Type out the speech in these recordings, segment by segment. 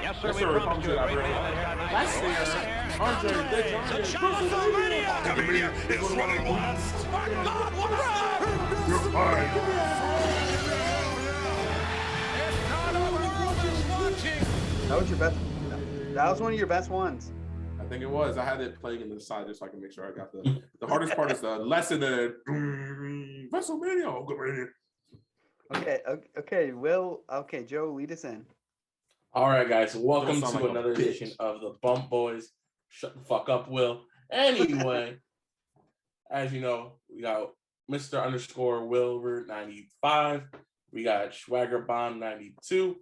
Yes, sir. We promised you a great man. Andre, WrestleMania is running last. My God, what a you're fired. That was your best. That was one of your best ones. I think it was. I had it playing in the side just so I can make sure I got the hardest part is the lesson of WrestleMania. Okay, Will. Okay, Joe, lead us in. All right, guys. Welcome to like another edition of the Bump Boys. Shut the fuck up, Will. Anyway, as you know, we got Mr. _ Wilbur 95. We got Swagger Bomb 92.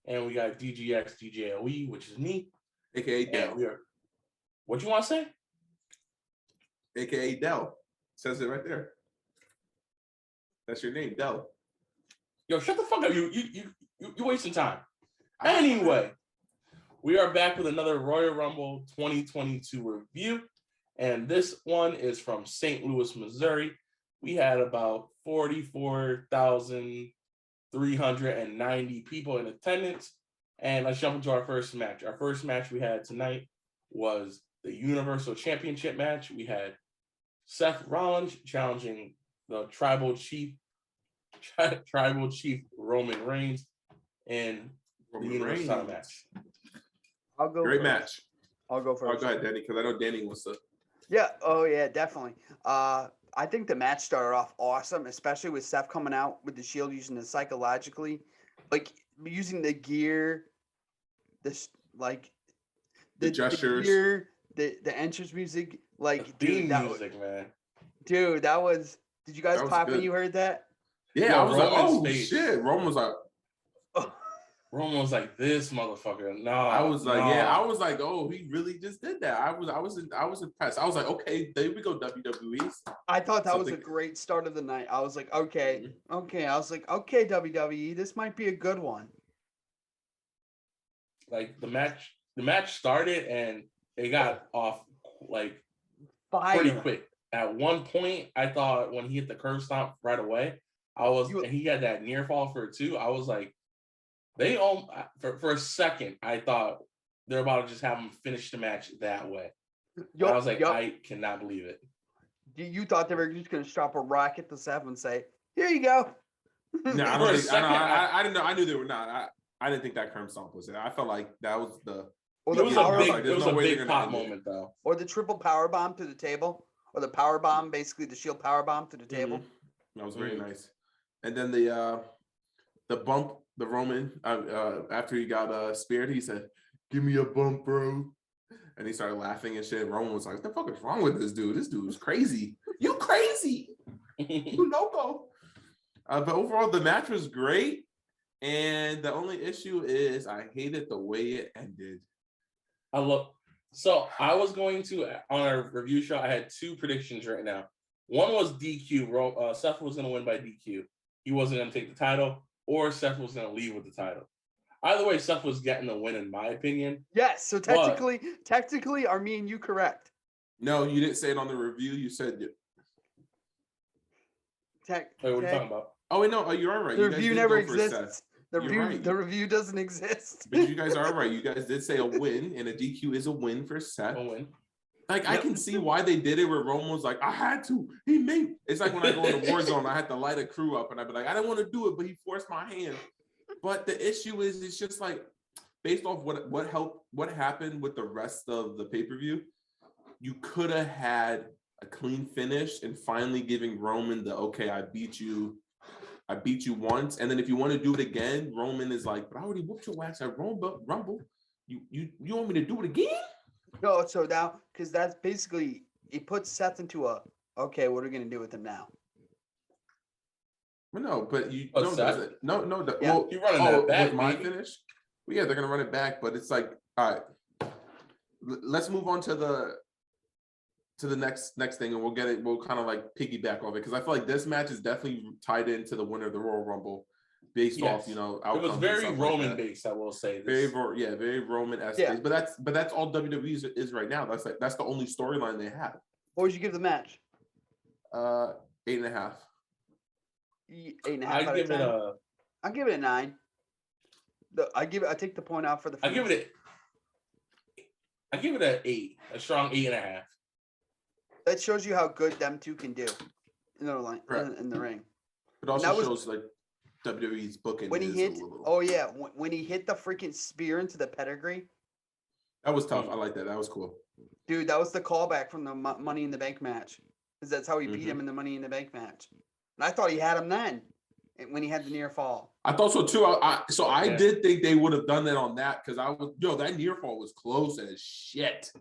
And we got DGX DJOE, which is me. AKA Dell. What you want to say? AKA Dell. Says it right there. That's your name, Dell. Yo, shut the fuck up. You wasting time. Anyway, we are back with another Royal Rumble 2022 review. And this one is from St. Louis, Missouri. We had about 44,390 people in attendance. And let's jump into our first match. Our first match we had tonight was the Universal Championship match. We had Seth Rollins challenging the Tribal Chief Roman Reigns in the Universal title match. I'll go. Great first. match. I'll go first. Oh, go ahead, Danny, because I know Danny wants to. Yeah. Oh, yeah, definitely. I think the match started off awesome, especially with Seth coming out with the Shield, using it psychologically, like using the gear, the gestures, the gear, the entrance music, like theme music, man. Dude, that was. Did you guys pop when you heard that? Yeah, I was like, oh face. shit. Roman was like. Roman was like, this motherfucker. No, I was like, yeah, I was like, oh, he really just did that. I was impressed. I was like, okay, there we go, WWE. I thought that was a great start of the night. I was like, okay. I was like, okay, WWE, this might be a good one. Like the match started and it got off like pretty quick. At one point, I thought when he hit the curb stomp right away, and he had that near fall for it too. I was like, they all for a second, I thought they're about to just have him finish the match that way. I was like, I cannot believe it. You thought they were just going to strap a rocket to Seth and say, "Here you go." No, I didn't know. I knew they were not. I didn't think that curb stomp was it. I felt like that was the. Or it was a big pop moment though. Or the triple power bomb to the table, or the power bomb, basically the Shield power bomb to the table. That was very nice. And then the bump. The Roman, after he got speared, he said, "Give me a bump, bro," and he started laughing and shit. Roman was like, "What the fuck is wrong with this dude? This dude's crazy. You crazy? You loco?" But overall, the match was great, and the only issue is I hated the way it ended. So I was going to on our review show. I had two predictions right now. One was DQ. Seth was going to win by DQ. He wasn't going to take the title. Or Seth was going to leave with the title. Either way, Seth was getting the win, in my opinion. Yes. So technically, are me and you correct? No, you didn't say it on the review. You said it. Wait, what are you talking about? Oh, wait, no. You're all right. The review never exists. The review doesn't exist. But you guys are all right. You guys did say a win, and a DQ is a win for Seth. A win. Like, I can see why they did it where Roman was like, I had to. He made. It's like when I go into Warzone, I had to light a crew up, and I'd be like, I didn't want to do it, but he forced my hand. But the issue is, it's just like, based off what happened with the rest of the pay-per-view, you could have had a clean finish and finally giving Roman the, okay, I beat you once. And then if you want to do it again, Roman is like, but I already whooped your ass at Rumble. You want me to do it again? No, so now, because that's basically, it puts Seth into okay, what are we going to do with him now? Well, no, but you yeah. well, you're running that back, with my finish. Well, yeah, they're going to run it back, but it's like, all right, let's move on to the next thing, and we'll kind of like piggyback off it, because I feel like this match is definitely tied into the winner of the Royal Rumble. Based off, outcomes. It was very Roman based, I will say. Very Roman-esque based. But that's all WWE is right now. That's the only storyline they have. What would you give the match? 8.5. 8.5. I'll give it a 9. I take the point out for the. I give it an 8, a strong 8.5. That shows you how good them two can do in the line in the ring. It also shows like WWE's booking when he is hit. a little. Oh yeah, when he hit the freaking spear into the pedigree. That was tough. I like that. That was cool. Dude, that was the callback from the Money in the Bank match. Because that's how he beat him in the Money in the Bank match. And I thought he had him then, when he had the near fall. I thought so too. I did think they would have done that on that because that near fall was close as shit.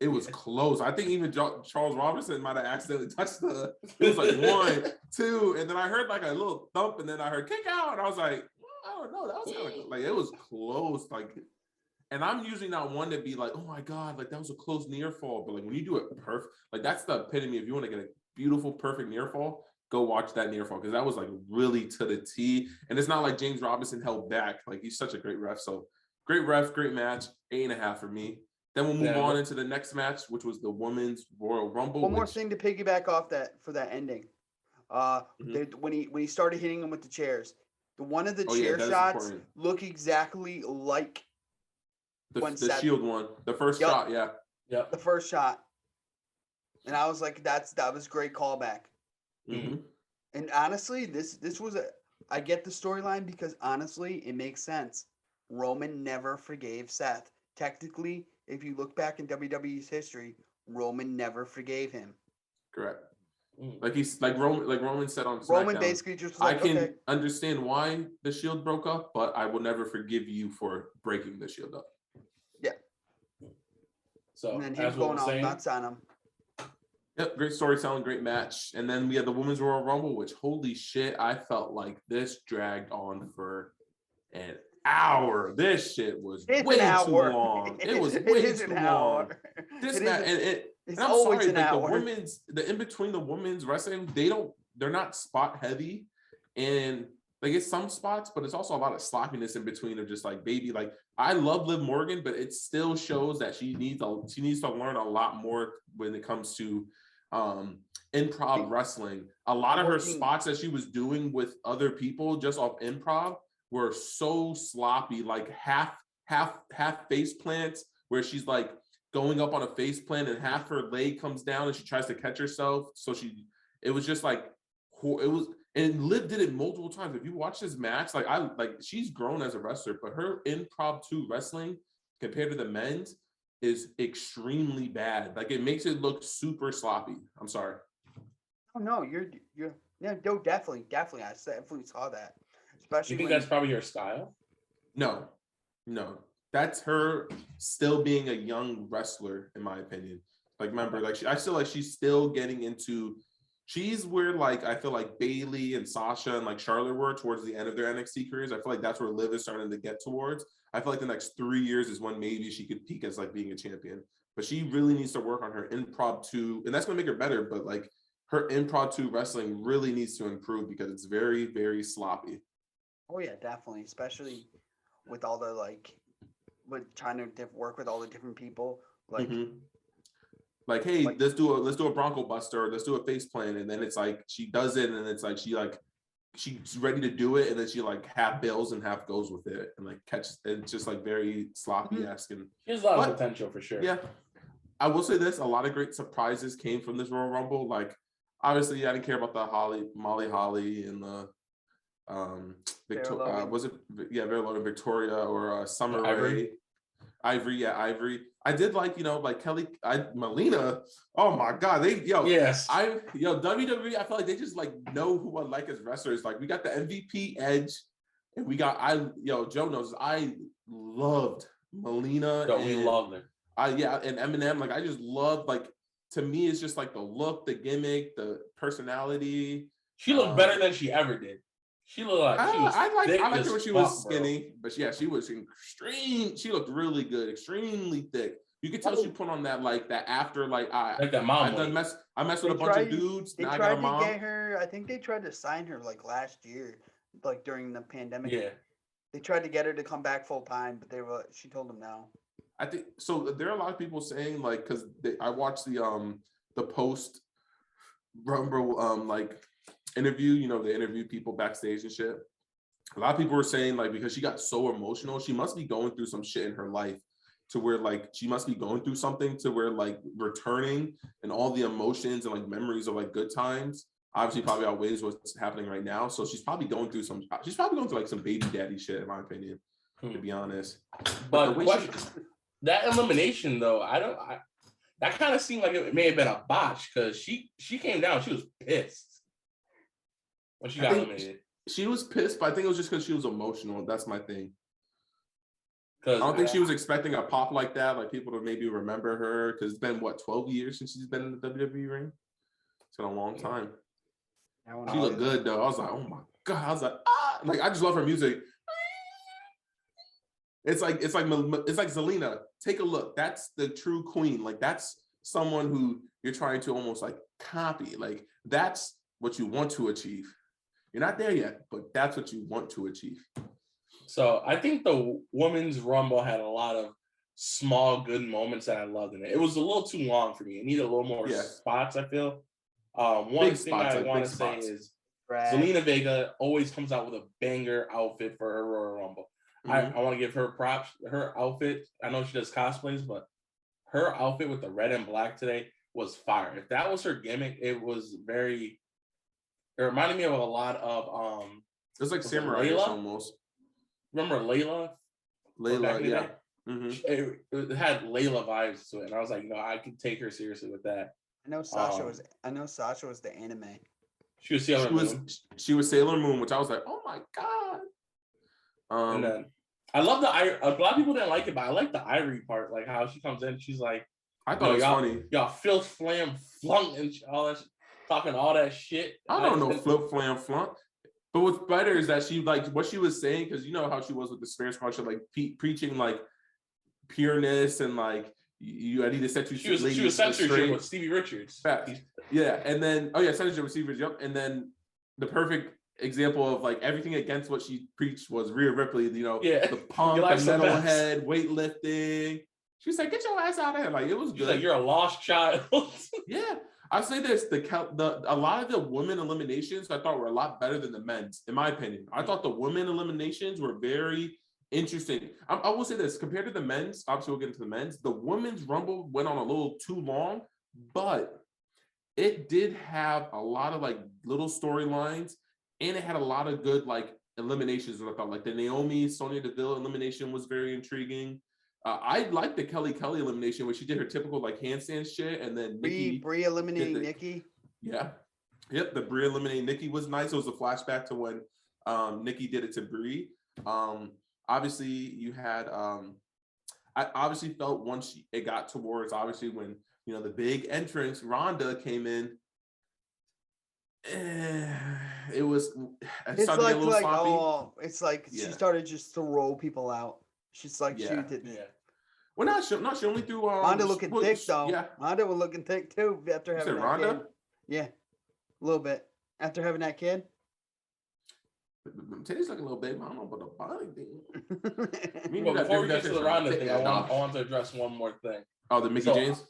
It was close. I think even Charles Robinson might have accidentally touched it was like 1, 2, and then I heard like a little thump, and then I heard kick out, and I was like, I don't know. That was kind of like it was close. Like, and I'm usually not one to be like, oh my god, like that was a close near fall. But like when you do it perfect, like that's the epitome. If you want to get a beautiful, perfect near fall, go watch that near fall because that was like really to the T. And it's not like James Robinson held back. Like he's such a great ref. So great ref, great match. 8.5 for me. Then we'll move on into the next match, which was the Women's Royal Rumble. One more thing to piggyback off that for that ending. When he started hitting them with the chairs, one of the chair shots look exactly like the Shield one, the first shot, the first shot, and I was like, that was great callback. Mm-hmm. And honestly, this was I get the storyline because honestly, it makes sense. Roman never forgave Seth. Technically, if you look back in WWE's history, Roman never forgave him. Correct. Like Roman said on SmackDown. Roman basically just like, I can understand why the Shield broke up, but I will never forgive you for breaking the Shield up. Yeah. So and then him going all nuts on him. Yep, great storytelling, great match. And then we had the Women's Royal Rumble, which holy shit, I felt like this dragged on for an hour. This shit was way too long. It was way too long. This match, and I'm sorry, like the in between the women's wrestling, they're not spot heavy, and like it's some spots, but it's also a lot of sloppiness in between of just like baby. Like I love Liv Morgan, but it still shows that she needs to learn a lot more when it comes to improv wrestling. A lot of her spots that she was doing with other people just off improv were so sloppy, like half face plants where she's like going up on a face plant and half her leg comes down and she tries to catch herself. So it was just like and Liv did it multiple times. If you watch this match, she's grown as a wrestler, but her impromptu wrestling compared to the men's is extremely bad. Like it makes it look super sloppy. I'm sorry. Oh no, you're definitely. I definitely saw that. Especially you think that's probably your style? No. That's her still being a young wrestler, in my opinion. Like, remember, I feel like she's still getting into. She's where I feel like Bayley and Sasha and Charlotte were towards the end of their NXT careers. I feel like that's where Liv is starting to get towards. I feel like the next 3 years is when maybe she could peak as being a champion. But she really needs to work on her impromptu, and that's going to make her better. But her impromptu wrestling really needs to improve because it's very, very sloppy. Oh yeah, definitely, especially with all the with trying to work with all the different people. Hey, let's do a Bronco Buster, or let's do a face plant, and then it's she does it, and it's she's ready to do it, and then she half bails and half goes with it, and catches. It's just very sloppy-esque. And she has a lot of potential for sure. Yeah, I will say this: a lot of great surprises came from this Royal Rumble. Obviously, I didn't care about the Molly Holly and the was it Vera Logan, Victoria, or Summer Rae. Ivory. I did Kelly, Melina. Oh my God, WWE. I feel like they just know who I like as wrestlers. We got the MVP Edge, and we got Joe knows I loved Melina. We loved her. And Eminem. I just love to me it's just the look, the gimmick, the personality. She looked better than she ever did. She looked like I liked her when she was skinny, but yeah, she was extreme. She looked really good, extremely thick. You could tell she put on that that after that mom. I messed with a bunch of dudes. They tried to get her. I think they tried to sign her last year, during the pandemic. Yeah, they tried to get her to come back full time, but she told them no. I think so. There are a lot of people saying because I watched the post Rumble interview, they interview people backstage and shit. A lot of people were saying like because she got so emotional, she must be going through some shit in her life to where like she must be going through something to where like returning and all the emotions and like memories of like good times obviously probably outweighs what's happening right now. So she's probably going through like some baby daddy shit in my opinion, to be honest. But that elimination though, that kind of seemed like it may have been a botch because she came down, she was pissed when she got eliminated. She was pissed, but I think it was just because she was emotional. That's my thing. I don't think she was expecting a pop like that, like people to maybe remember her, because it's been, 12 years since she's been in the WWE ring? It's been a long time. She looked good, though. I was like, oh my God. I was like, ah! Like, I just love her music. It's like Zelina. Take a look. That's the true queen. Like, that's someone who you're trying to almost, like, copy. Like, that's what you want to achieve. You're not there yet, but that's what you want to achieve. So I think the Women's Rumble had a lot of small, good moments that I loved in it. It was a little too long for me. It needed a little more spots, I feel. One big thing spots, I want to say is Zelina Vega always comes out with a banger outfit for her Royal Rumble. Mm-hmm. I want to give her props. Her outfit, I know she does cosplays, but her outfit with the red and black today was fire. If that was her gimmick, it reminded me of a lot of it was like samurai almost. Remember Layla? Layla, yeah. Mm-hmm. It had Layla vibes to it, and I was like, I could take her seriously with that. I know Sasha was the anime. She was Sailor Moon. She was Sailor Moon, which I was like, oh my God. And then I love a lot of people didn't like it, but I like the Irie part, like how she comes in, she's like, I thought it was funny. Y'all filth flam flunk and all that, talking all that shit. I don't know flip flam flunk. But what's better is that she, like, what she was saying, because you know how she was with the Spanish culture, like preaching like pureness and like I need to set you. She was censorship with Stevie Richards. Yeah, and then censorship with Stevie Richards. Yep, and then the perfect example of like everything against what she preached was Rhea Ripley. The punk, the metalhead, weightlifting. She was like, "Get your ass out of here!" Like it was good. Like, you're a lost child. Yeah. I'll say this: a lot of the women eliminations I thought were a lot better than the men's, in my opinion. I thought the women eliminations were very interesting. I will say this: compared to the men's, obviously we'll get into the men's. The women's Rumble went on a little too long, but it did have a lot of like little storylines, and it had a lot of good like eliminations. I thought like the Naomi Sonya Deville elimination was very intriguing. I liked the Kelly elimination where she did her typical like handstand shit, and then Brie eliminating Nikki. Yeah, yep. The Brie eliminating Nikki was nice. It was a flashback to when Nikki did it to Brie. Obviously, you had. I obviously felt once it got towards obviously when the big entrance Ronda came in. It started to get a little sloppy. It's like she started just to roll people out. She's like she did. Yeah. Well, she only threw. Ronda looking thick though. Yeah. Ronda was looking thick too after having that Ronda? Kid. Yeah, a little bit after having that kid. Teddy's looking a little big, but I don't know about the body thing. Well, before we get to the Ronda thing, I want to address one more thing. Oh, the Mickie James.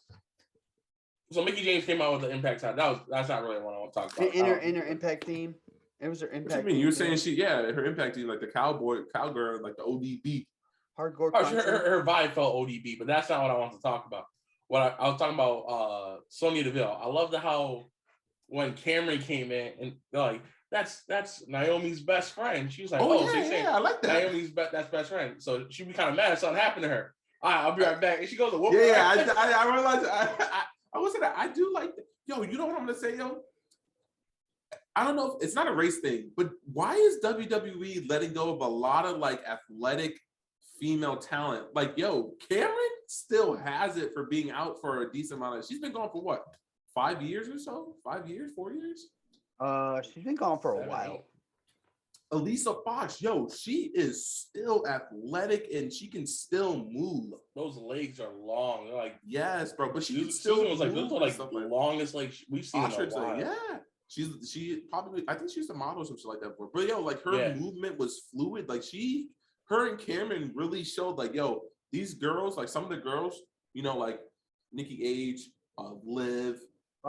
So Mickie James came out with the Impact title. That's not really what I want to talk about. In her Impact team. It was her Impact. What you mean? You were saying her Impact team, like the cowgirl, like the ODB. Hardcore. Her vibe felt ODB, but that's not what I want to talk about. What I was talking about, Sonya Deville. I loved how when Cameron came in and they're like, that's Naomi's best friend. She was like, I like that. Naomi's best friend. So she'd be kind of mad if something happened to her. All right, I'll be right back. And she goes to whoop her. Yeah, I realized. I was saying that I do like that. Yo, you know what I'm gonna say, yo? I don't know if it's not a race thing, but why is WWE letting go of a lot of like athletic female talent? Like, yo, Cameron still has it for being out for a decent amount of. She's been gone for what, 5 years or so? 5 years, 4 years? She's been gone for a while. Elisa Fox, yo, she is still athletic and she can still move. Those legs are long. They're like, yes, bro, but she can still was like, those are like the longest legs we've seen in a while. Yeah. She probably, I think she used to model or something like that before. But yo, like her movement was fluid. Like her and Cameron really showed like, yo, these girls, like some of the girls, like Nikki H, Liv,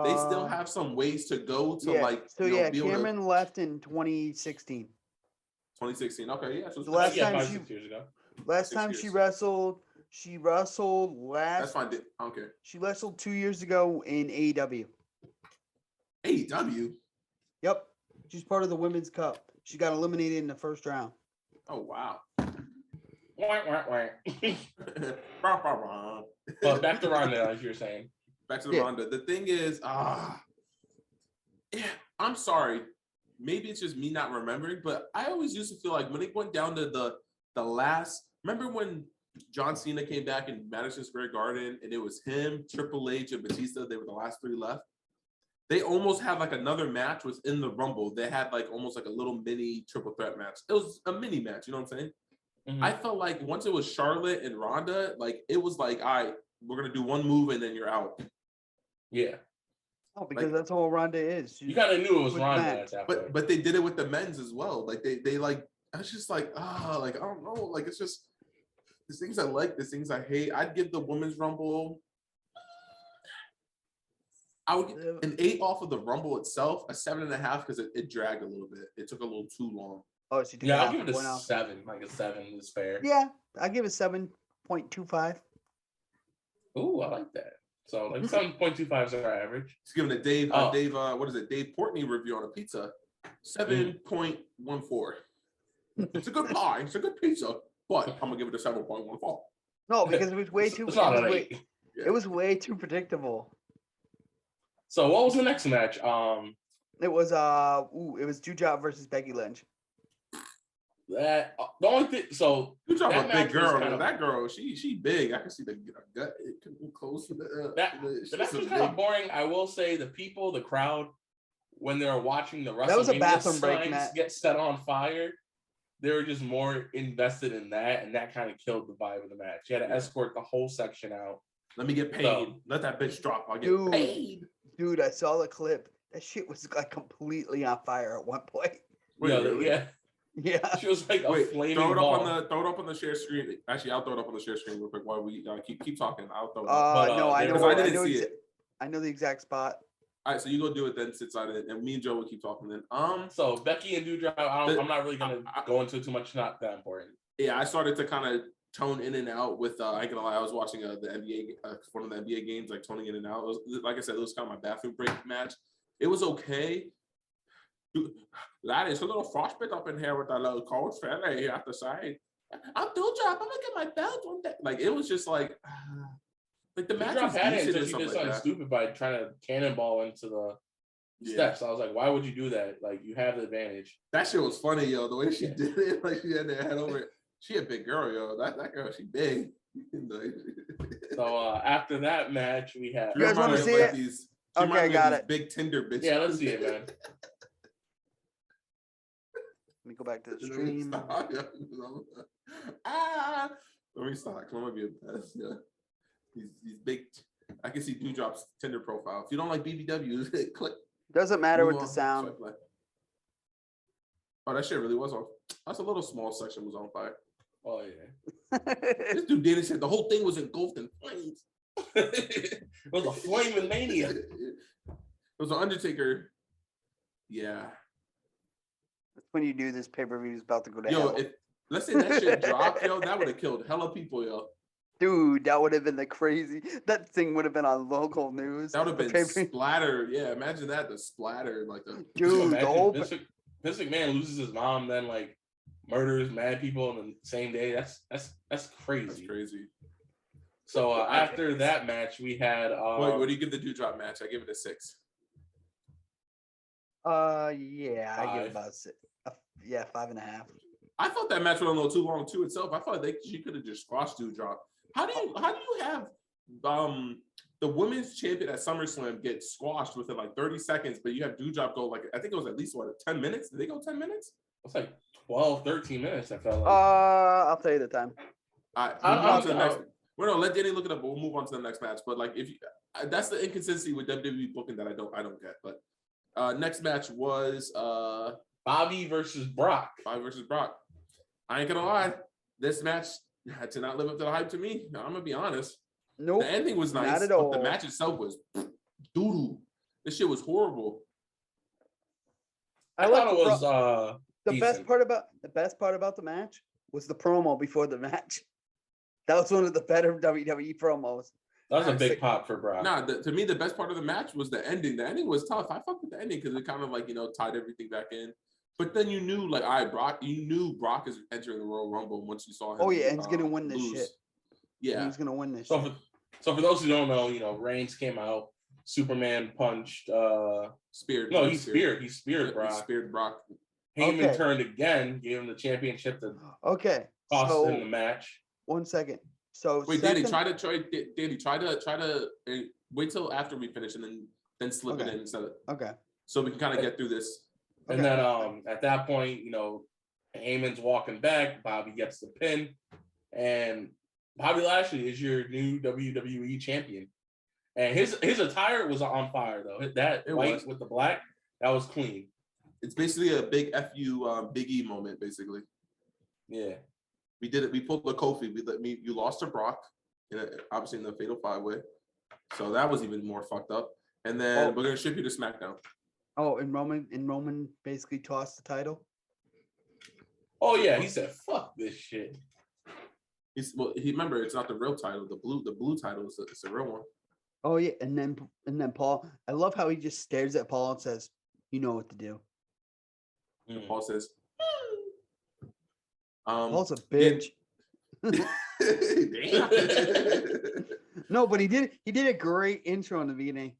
they still have some ways to go to like. So Cameron left in 2016. 2016. Okay, yeah. So The last time 6 years ago. Last 6 time years. she wrestled last. That's fine. I don't care. She wrestled 2 years ago in AEW. AEW. Yep, she's part of the Women's Cup. She got eliminated in the first round. Oh wow. But back to Ronda, as you're saying. Back to the Ronda. The thing is, I'm sorry. Maybe it's just me not remembering, but I always used to feel like when it went down to the last. Remember when John Cena came back in Madison Square Garden and it was him, Triple H, and Batista? They were the last 3 left. They almost had like another match was in the Rumble. They had like almost like a little mini triple threat match. It was a mini match, you know what I'm saying? Mm-hmm. I felt like once it was Charlotte and Ronda, like it was like, all right, we're gonna do one move and then you're out. Yeah. Oh, because that's all Ronda is. You kind of knew it was Ronda at that point. But they did it with the men's as well. Like they like, I was just like, like I don't know, like it's just the things I like, the things I hate. I'd give the women's Rumble. I would get an 8 off of the Rumble itself, a 7.5 because it dragged a little bit. It took a little too long. Oh, so yeah, I'll give it a 7. Like a 7 is fair. Yeah, I give it 7.25. Ooh, I like that. So like 7.25 is our average. It's giving a Dave, what is it? Dave Portney review on a pizza. 7.14. It's a good pie. It's a good pizza, but I'm gonna give it a 7.14. No, because it was way too. It was way too predictable. So what was the next match? It was Doudrop versus Becky Lynch. That the only thing. So you talking about big girl? That girl, she big. I can see the gut. It can be close to the. That was kind of boring. I will say the people, the crowd, when they were watching the Wrestlemania, that was a bathroom break match. Get set on fire. They were just more invested in that, and that kind of killed the vibe of the match. You had to escort the whole section out. Let me get paid. So, let that bitch drop. I'll get paid. Dude, I saw the clip. That shit was like completely on fire at one point. Yeah. She was like a flaming ball. Throw it up on the share screen. Actually, I'll throw it up on the share screen real quick while we keep talking. I'll throw it up. No, I know see it. I know the exact spot. All right, so you go do it then, since and me and Joe will keep talking then. So Becky and Doudrop, I'm not really gonna go into too much. Not that important. Yeah, I started to kind of tone in and out with. I ain't gonna lie, I was watching the NBA, one of the NBA games, like toning in and out. It was, like I said, it was kind of my bathroom break match. It was okay. That is a little frostbite up in here with that little cold fella here at the side. I'm Doudrop. I'm gonna get my belt one day. Like it was just like the match was had it decent until she did something stupid by trying to cannonball into the steps. I was like, why would you do that? Like you have the advantage. That shit was funny, yo. The way she did it, like she had to head over it. She a big girl, yo. That girl, she big. So after that match, we had. You guys want to see it? Okay, I got it. Big Tinder bitch. Yeah, let's see it, man. Let me go back to the stream. Let me stop. Come on, be a best. Yeah. These big. I can see Doudrop's Tinder profile. If you don't like BBW, click. Doesn't matter with the sound. Oh, that shit really was on. That's a little small section was on fire. Oh yeah. This dude Danny said the whole thing was engulfed in flames. It was a flaming mania. It was an Undertaker. Yeah. That's when you knew this pay-per-view is about to go down. Yo, let's say that shit dropped, yo, that would have killed hella people, yo. Dude, that would have been the crazy. That thing would have been on local news. That would have been splatter. Yeah, imagine that, the splatter, like the dude. The whole Vince McMahon loses his mom, then like murders mad people on the same day. That's crazy. That's crazy. So after that match, we had. Wait, what do you give the Doudrop match? I give it a 6. Yeah, I give it about 6. 5.5. I thought that match went a little too long to itself. I thought she could have just squashed Doudrop. How do you have the women's champion at SummerSlam get squashed within like 30 seconds, but you have Doudrop go like, I think it was at least 10 minutes? Did they go 10 minutes? It's like 12, 13 minutes. I felt like. I'll tell you the time. Let Danny look it up, but we'll move on to the next match. But like, if you, that's the inconsistency with WWE booking that I don't get. But next match was Bobby versus Brock. I ain't gonna lie, this match had to not live up to the hype to me. I'm gonna be honest. Nope. The ending was nice, not at all. But the match itself was doo-doo. This shit was horrible. I thought it was The best part about the match was the promo before the match. That was one of the better WWE promos. That was a big pop for Brock. Nah, to me, the best part of the match was the ending. The ending was tough. I fucked with the ending because it kind of like, tied everything back in. But then you knew, like, you knew Brock is entering the Royal Rumble once you saw him. Oh, yeah, and he's going to win this lose. shit. Yeah. He's going to win this shit. For those who don't know, Reigns came out. Superman punched. Speared. No, he speared. He speared Brock. He speared Brock. Heyman turned again, gave him the championship to cost him the match. 1 second. So wait, Danny, try to wait till after we finish and then slip it in instead of so we can kind of get through this. And then at that point, Heyman's walking back, Bobby gets the pin, and Bobby Lashley is your new WWE champion. And his attire was on fire though. That white with the black, that was clean. It's basically a big FU Big E moment, basically. Yeah. We did it. We pulled the Kofi. You lost to Brock, obviously in the Fatal 5-Way. So that was even more fucked up. And then we're gonna ship you to SmackDown. Oh, and Roman basically tossed the title. Oh yeah, he said, "Fuck this shit." Remember, it's not the real title. The blue title is the real one. Oh yeah, and then Paul. I love how he just stares at Paul and says, "You know what to do." And Paul says, Paul's a bitch. No, but he did a great intro in the beginning.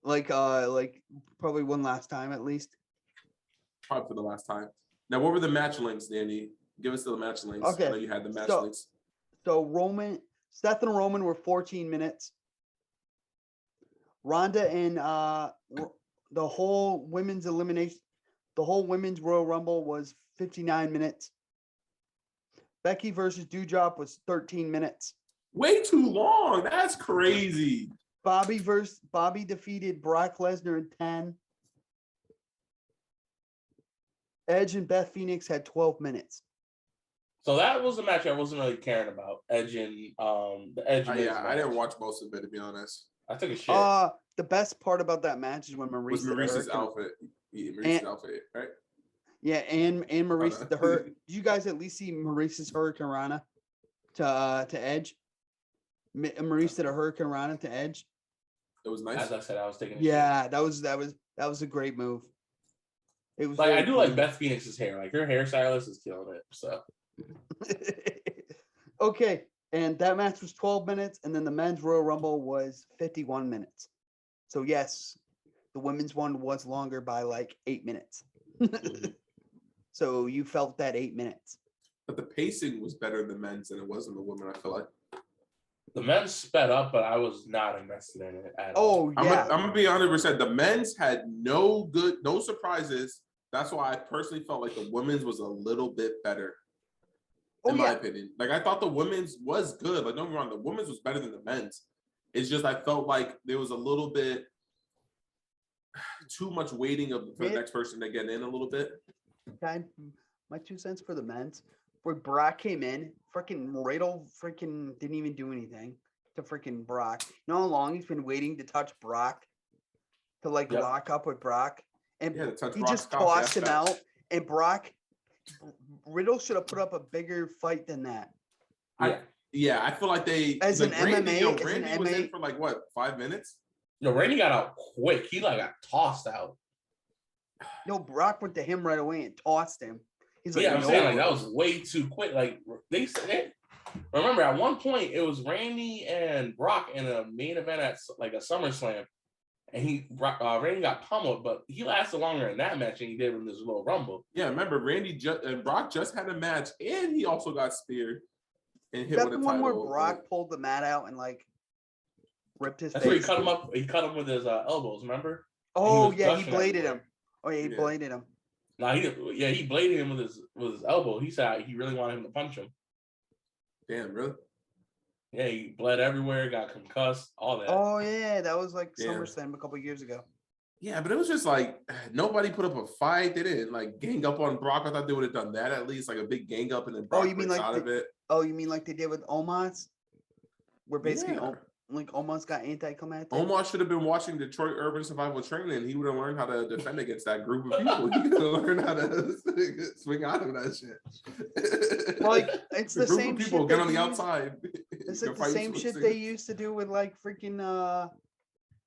Like probably one last time at least. Probably for the last time. Now, what were the match links, Danny? Give us the match links. Okay. I know you had the match links. So Seth and Roman were 14 minutes. Ronda and the whole women's Royal Rumble was 59 minutes. Becky versus Doudrop was 13 minutes. Way too long. That's crazy. Bobby defeated Brock Lesnar in 10. Edge and Beth Phoenix had 12 minutes. So that was a match I wasn't really caring about. Edge and the Edge. I didn't watch most of it, to be honest. I took a shit. The best part about that match is when Maurice's outfit. Yeah, Maurice's outfit, right? Yeah, and Maurice did you guys at least see Maurice's Hurricane Rana to Edge? Maurice did a Hurricane Rana to Edge. It was nice. As I said, I was taking a shit. that was a great move. It was like I do like Beth Phoenix's hair. Like her hairstylist is killing it. So okay. And that match was 12 minutes, and then the men's Royal Rumble was 51 minutes. So yes, the women's one was longer by like 8 minutes. So you felt that 8 minutes. But the pacing was better in the men's than it was in the women, I feel like. The men's sped up, but I was not invested in it at all. Oh, yeah. I'm going to be 100%. The men's had no surprises. That's why I personally felt like the women's was a little bit better. In my opinion. Like, I thought the women's was good. Like, don't get me wrong, the women's was better than the men's. It's just I felt like there was a little bit too much waiting for the next person to get in a little bit. My 2 cents for the men's. Where Brock came in, freaking Riddle didn't even do anything to freaking Brock. You know how long he's been waiting to touch Brock? To lock up with Brock? And he just tossed him out. And Riddle should have put up a bigger fight than that. I feel like they as an Randy, MMA. Randy was in for 5 minutes? No, Randy got out quick. He got tossed out. No, Brock went to him right away and tossed him. He's like, I'm saying that was way too quick. Like they said, remember at one point it was Randy and Brock in a main event at like a SummerSlam, and Randy got pummeled, but he lasted longer in that match than he did in this little Rumble. Yeah, remember Randy and Brock just had a match, and he also got speared and hit with a title. One where Brock pulled the mat out and ripped his face. That's where he cut him up. He cut him with his elbows. Remember? Oh yeah, he bladed him. Oh yeah, he bladed him. No, he bladed him with his elbow. He said he really wanted him to punch him. Damn, really? Yeah, he bled everywhere, got concussed, all that. Oh yeah, that was SummerSlam a couple years ago. Yeah, but it was just nobody put up a fight. They didn't gang up on Brock. I thought they would have done that at least, a big gang up and then Brock breaks out of it. Oh, you mean like they did with Omos? Where basically like almost got anticlimactic. Omar should have been watching Detroit Urban Survival Training. He would have learned how to defend against that group of people. He could have learned how to swing out of that shit. Like it's the group same of people shit get on the outside. It's like the same shit they used to do with like freaking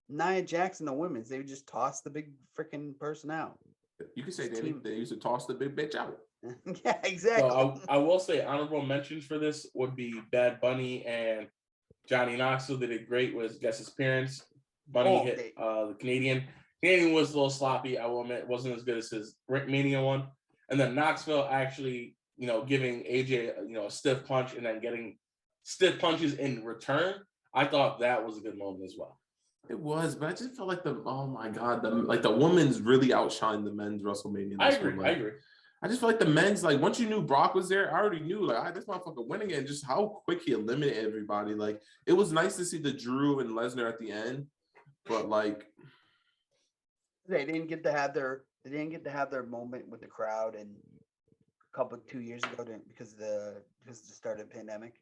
Nia Jax and the women's. They would just toss the big freaking person out. You could say they used to toss the big bitch out. Yeah, exactly. So I will say honorable mentions for this would be Bad Bunny and Johnny Knoxville. They did great with guest appearance. Bunny hit the Canadian. Canadian was a little sloppy. I will admit, it wasn't as good as his Mania one. And then Knoxville actually, giving AJ, a stiff punch and then getting stiff punches in return. I thought that was a good moment as well. It was, but I just felt like the women's really outshined the men's WrestleMania. I agree. I just feel like the men's, like, once you knew Brock was there, I already knew, like, this motherfucker winning, and just how quick he eliminated everybody. Like, it was nice to see the Drew and Lesnar at the end, but like, they didn't get to have their moment with the crowd and a 2 years ago because of the start of the pandemic.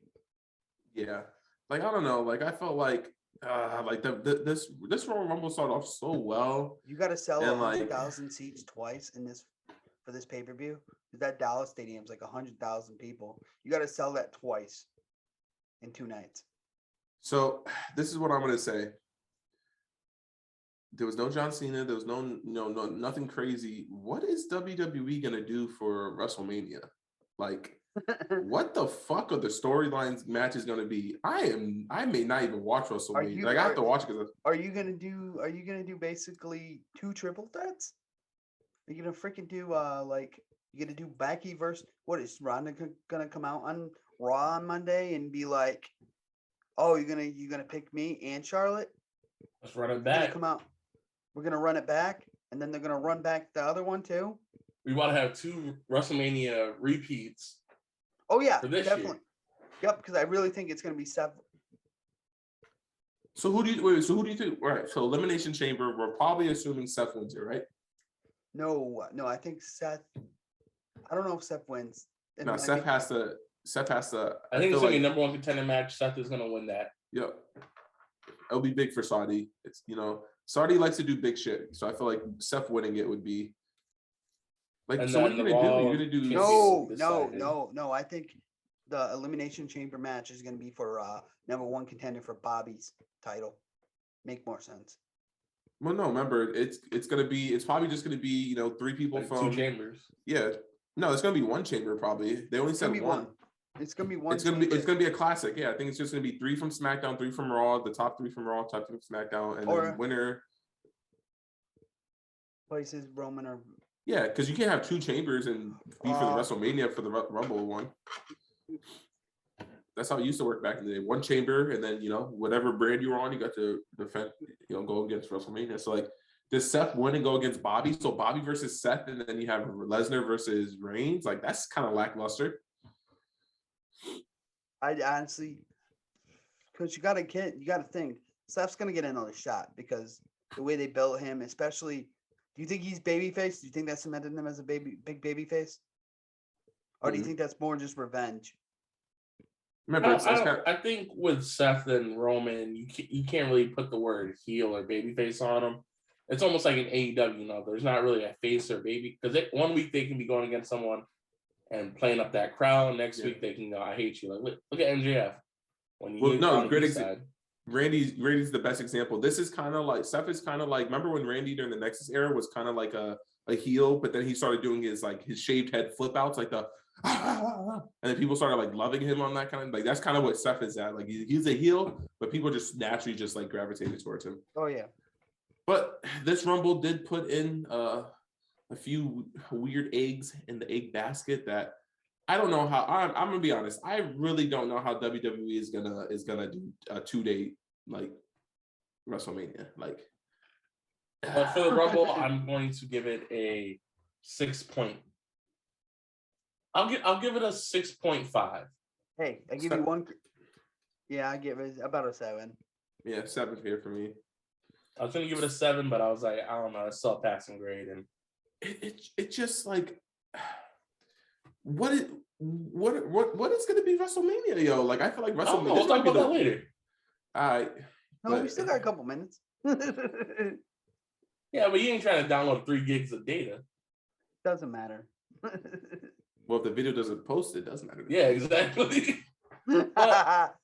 Yeah, like I don't know, like I felt like this Royal Rumble started off so well. You got to sell 100,000 seats twice for this pay-per-view. That Dallas stadium's like 100,000 people. You got to sell that twice in 2 nights. So this is what I'm gonna say. There was no John Cena. There was no nothing crazy. What is WWE gonna do for WrestleMania? Like, what the fuck are the storylines matches gonna be? I may not even watch WrestleMania. I have to watch it because. Are you gonna do basically 2 triple threats? Are you gonna freaking do you gonna do Becky versus what is Ronda gonna come out on Raw on Monday and be like, oh, you're gonna pick me and Charlotte? Let's run it back. We're gonna run it back, and then they're gonna run back the other one too. We want to have 2 WrestleMania repeats. Oh yeah, for this definitely. Year. Yep, because I really think it's gonna be Seth. So who do you think? All right, so Elimination Chamber. We're probably assuming Seth wins it, right? No, I think Seth. I don't know if Seth wins. No, Seth has to. I think it's gonna be a number 1 contender match. Seth is gonna win that. Yep. It'll be big for Saudi. It's Saudi likes to do big shit, so I feel like Seth winning it would be like. And so what are you gonna do? You're gonna do no. I think the Elimination Chamber match is gonna be for number 1 contender for Bobby's title. Make more sense. Well, no, remember it's probably just gonna be 3 people from 2 chambers. Yeah, no, it's gonna be 1 chamber probably. They only said 1. It's gonna be 1. It's gonna be a classic. Yeah, I think it's just gonna be 3 from SmackDown, 3 from Raw, the top 3 from Raw, top 3 from SmackDown, and then winner places Roman or. Yeah, because you can't have 2 chambers and be for the WrestleMania for the Rumble one. That's how it used to work back in the day. 1 chamber, and then whatever brand you were on, you got to defend, go against WrestleMania. So like, does Seth win and go against Bobby? So Bobby versus Seth, and then you have Lesnar versus Reigns. Like, that's kind of lackluster. I honestly, because you gotta think Seth's gonna get another shot because the way they built him, especially. Do you think he's babyface? Do you think that cemented him as a big babyface? Or do you think that's more just revenge? Remember, I think with Seth and Roman, you can't really put the word heel or babyface on them. It's almost like an AEW. There's not really a face or baby because 1 week they can be going against someone and playing up that crowd. Next week they can go, I hate you. Like look at MJF. Great example. Randy's the best example. This is kind of like Seth is kind of like, remember when Randy during the Nexus era was kind of like a heel, but then he started doing his shaved head flip outs, like the and then people started like loving him on that kind of, like, that's kind of what Seth is at. Like he's a heel, but people just naturally just like gravitated towards him. Oh yeah. But this Rumble did put in a few weird eggs in the egg basket that I don't know how. I'm gonna be honest. I really don't know how WWE is gonna do a 2-day like WrestleMania. Like, but for the Rumble, I'm going to give it a 6 point. I'll give it a 6.5. Hey, I give you 1. Yeah, I give it about a 7. Yeah, 7 here for me. I was gonna give it a 7, but I was like, I don't know, it's still a passing grade, and it just like, what is going to be WrestleMania, yo? Like, I feel like WrestleMania. We'll talk about that later. All right. No, we still got a couple minutes. Yeah, but you ain't trying to download 3 gigs of data. Doesn't matter. Well, if the video doesn't post, it doesn't matter. Yeah, exactly. But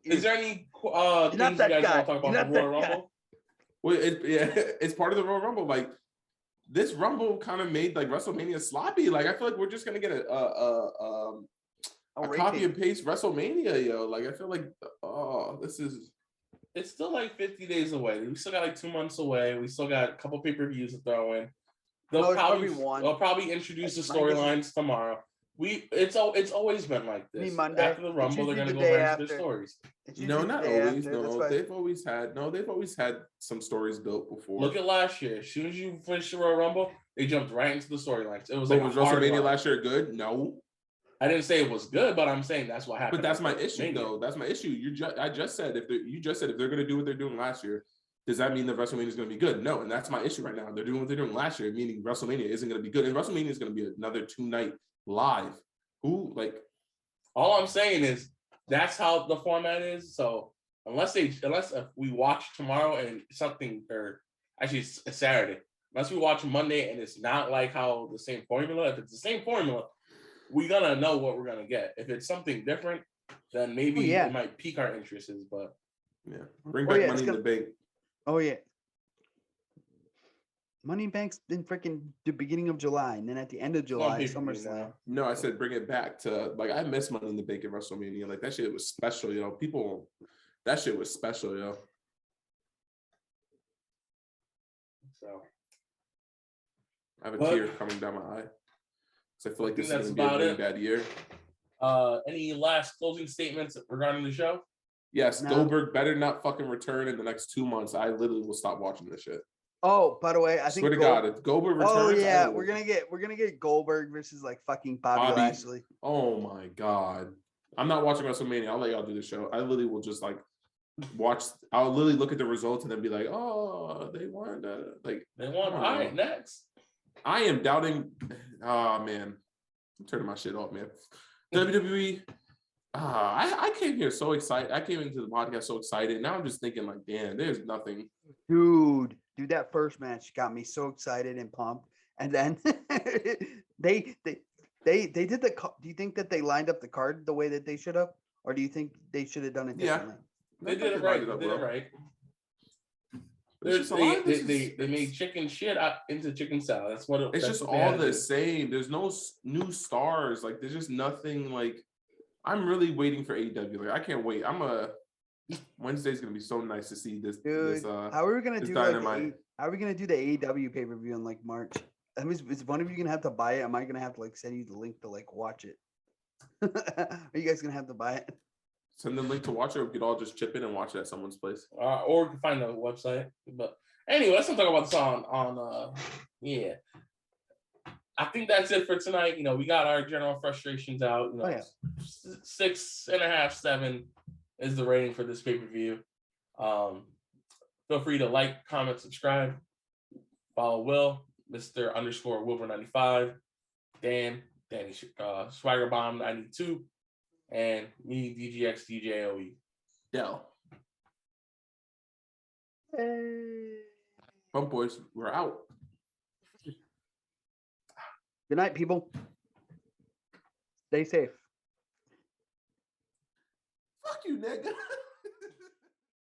is there any things you guys want to talk about the Royal Rumble? Well, it's part of the Royal Rumble. Like this Rumble kind of made like WrestleMania sloppy. Like I feel like we're just gonna get a copy and paste WrestleMania, yo. Like I feel like this is. It's still like 50 days away. We still got like 2 months away. We still got a couple pay-per-views to throw in. They'll probably introduce the storylines tomorrow. It's always been like this. After the Rumble, they're gonna go back to their stories. No, not always. No, they've always had some stories built before. Look at last year. As soon as you finished the Royal Rumble, they jumped right into the storylines. It was was WrestleMania last year good? No. I didn't say it was good, but I'm saying that's what happened. But that's my issue, though. That's my issue. I just said if they're going to do what they're doing last year, does that mean that WrestleMania is going to be good? No, and that's my issue right now. They're doing what they're doing last year, meaning WrestleMania isn't going to be good, and WrestleMania is going to be another 2-night live. All I'm saying is that's how the format is. So unless if we watch tomorrow and something, or actually it's Saturday, unless we watch Monday and it's not like how the same formula. If it's the same formula, we're gonna know what we're gonna get. If it's something different, then maybe it might pique our interests. But bring back Money in the Bank. Oh yeah, Money in Bank's in freaking the beginning of July, and then at the end of July, SummerSlam. No, I said bring it back to I miss Money in the Bank at WrestleMania. Like that shit was special, yo. That shit was special, yo. So I have a tear coming down my eye. So I feel like this is going to be a really bad year. Any last closing statements regarding the show? Yes, Goldberg better not fucking return in the next 2 months. I literally will stop watching this shit. Oh, by the way, I think swear to God, if Goldberg returns, oh yeah, we're gonna get Goldberg versus like fucking Bobby Lashley. Oh my God, I'm not watching WrestleMania. I'll let y'all do the show. I literally will just like watch. I'll literally look at the results and then be like, oh, they won. They won. All right, next. I am doubting. Oh man, I'm turning my shit off, man. WWE. I came here so excited. I came into the podcast so excited. Now I'm just thinking like, damn, there's nothing. Dude, that first match got me so excited and pumped. And then they did the. Do you think that they lined up the card the way that they should have, or do you think they should have done it differently? They did it right. They did it right. They made chicken shit into chicken salad. That's what it's just all the same. There's no new stars. Like there's just nothing. Like I'm really waiting for AEW. Like I can't wait. Wednesday's gonna be so nice to see this. Dude, how are we gonna do Dynamite? How are we gonna do the AEW pay per view in like March? I mean, is one of you gonna have to buy it? Am I gonna have to like send you the link to like watch it? Are you guys gonna have to buy it? Send the link to watch it, or we could all just chip in and watch it at someone's place. Or we can find a website. But anyway, let's not talk about this on yeah. I think that's it for tonight. We got our general frustrations out. 6.5, 7 is the rating for this pay-per-view. Feel free to like, comment, subscribe. Follow Will, Mr. _ Wilbur95, Danny Swaggerbomb 92. And me, DGX DJOE. Dell. Hey. Bump boys, we're out. Good night, people. Stay safe. Fuck you, nigga.